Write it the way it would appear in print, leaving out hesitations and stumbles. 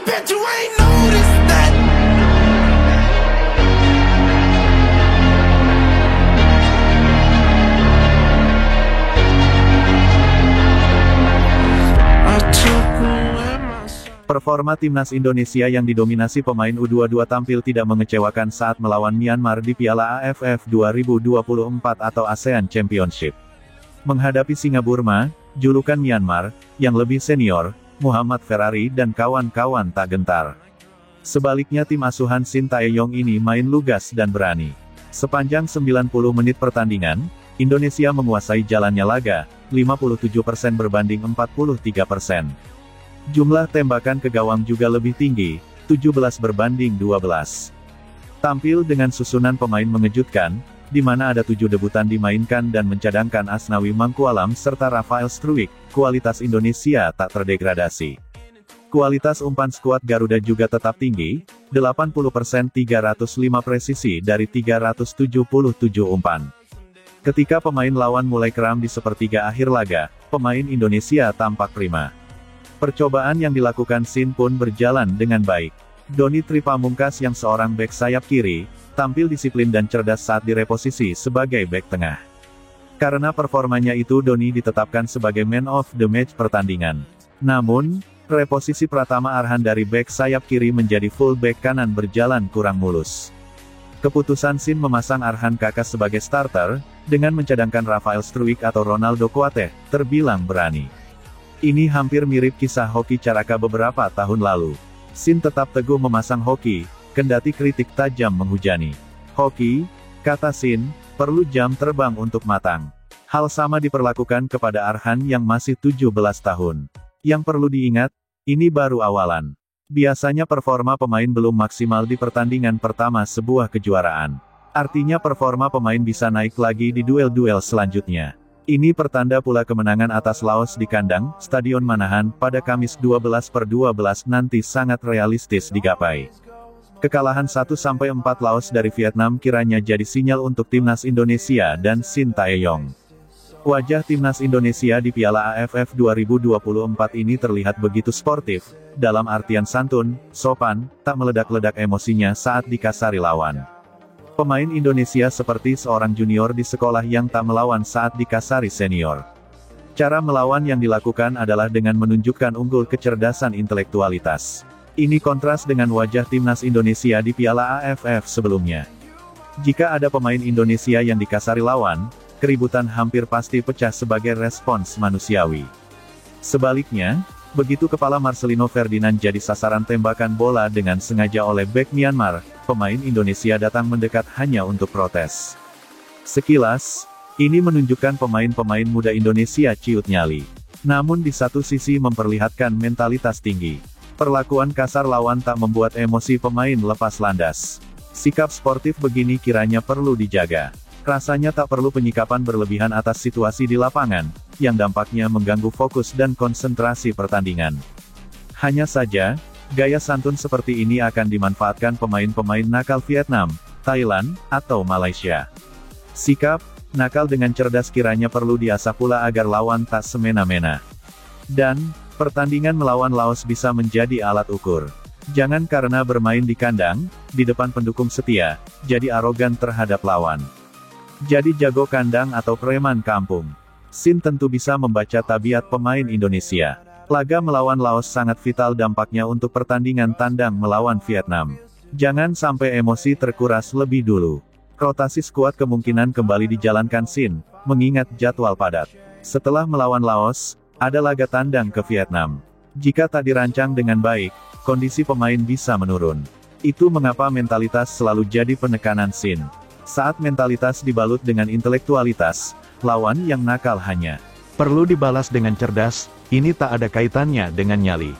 bet you ain't noticed that. Performa timnas Indonesia yang didominasi pemain U22 tampil tidak mengecewakan saat melawan Myanmar di Piala AFF 2024 atau ASEAN Championship. Menghadapi Singaburma, julukan Myanmar, yang lebih senior, Muhammad Ferrari dan kawan-kawan tak gentar. Sebaliknya tim asuhan Shin Tae-yong ini main lugas dan berani. Sepanjang 90 menit pertandingan, Indonesia menguasai jalannya laga, 57% berbanding 43%. Jumlah tembakan ke gawang juga lebih tinggi, 17 berbanding 12. Tampil dengan susunan pemain mengejutkan, di mana ada 7 debutan dimainkan dan mencadangkan Asnawi Mangkualam serta Rafael Struijk, kualitas Indonesia tak terdegradasi. Kualitas umpan skuad Garuda juga tetap tinggi, 80% 305 presisi dari 377 umpan. Ketika pemain lawan mulai kram di sepertiga akhir laga, pemain Indonesia tampak prima. Percobaan yang dilakukan Shin pun berjalan dengan baik. Doni Tripamungkas yang seorang bek sayap kiri, tampil disiplin dan cerdas saat direposisi sebagai bek tengah. Karena performanya itu Doni ditetapkan sebagai man of the match pertandingan. Namun, reposisi Pratama Arhan dari bek sayap kiri menjadi full bek kanan berjalan kurang mulus. Keputusan Shin memasang Arhan Kakak sebagai starter, dengan mencadangkan Rafael Struijk atau Ronaldo Kuateh, terbilang berani. Ini hampir mirip kisah Hoki Caraka beberapa tahun lalu. Shin tetap teguh memasang Hoki, kendati kritik tajam menghujani. Hoki, kata Shin, perlu jam terbang untuk matang. Hal sama diperlakukan kepada Arhan yang masih 17 tahun. Yang perlu diingat, ini baru awalan. Biasanya performa pemain belum maksimal di pertandingan pertama sebuah kejuaraan. Artinya performa pemain bisa naik lagi di duel-duel selanjutnya. Ini pertanda pula kemenangan atas Laos di kandang, Stadion Manahan, pada Kamis 12/12 nanti sangat realistis digapai. Kekalahan 1-4 Laos dari Vietnam kiranya jadi sinyal untuk timnas Indonesia dan Shin Tae-yong. Wajah timnas Indonesia di Piala AFF 2024 ini terlihat begitu sportif, dalam artian santun, sopan, tak meledak-ledak emosinya saat dikasari lawan. Pemain Indonesia seperti seorang junior di sekolah yang tak melawan saat dikasari senior. Cara melawan yang dilakukan adalah dengan menunjukkan unggul kecerdasan intelektualitas. Ini kontras dengan wajah timnas Indonesia di Piala AFF sebelumnya. Jika ada pemain Indonesia yang dikasari lawan, keributan hampir pasti pecah sebagai respons manusiawi. Sebaliknya, begitu kepala Marcelino Ferdinand jadi sasaran tembakan bola dengan sengaja oleh bek Myanmar, pemain Indonesia datang mendekat hanya untuk protes. Sekilas, ini menunjukkan pemain-pemain muda Indonesia ciut nyali. Namun di satu sisi memperlihatkan mentalitas tinggi. Perlakuan kasar lawan tak membuat emosi pemain lepas landas. Sikap sportif begini kiranya perlu dijaga. Rasanya tak perlu penyikapan berlebihan atas situasi di lapangan, yang dampaknya mengganggu fokus dan konsentrasi pertandingan. Hanya saja, gaya santun seperti ini akan dimanfaatkan pemain-pemain nakal Vietnam, Thailand, atau Malaysia. Sikap nakal dengan cerdas kiranya perlu diasah pula agar lawan tak semena-mena. Dan, pertandingan melawan Laos bisa menjadi alat ukur. Jangan karena bermain di kandang, di depan pendukung setia, jadi arogan terhadap lawan. Jadi jago kandang atau preman kampung. Shin tentu bisa membaca tabiat pemain Indonesia. Laga melawan Laos sangat vital dampaknya untuk pertandingan tandang melawan Vietnam. Jangan sampai emosi terkuras lebih dulu. Rotasi skuad kemungkinan kembali dijalankan Shin, mengingat jadwal padat. Setelah melawan Laos, ada laga tandang ke Vietnam. Jika tak dirancang dengan baik, kondisi pemain bisa menurun. Itu mengapa mentalitas selalu jadi penekanan Shin. Saat mentalitas dibalut dengan intelektualitas, lawan yang nakal hanya perlu dibalas dengan cerdas, ini tak ada kaitannya dengan nyali.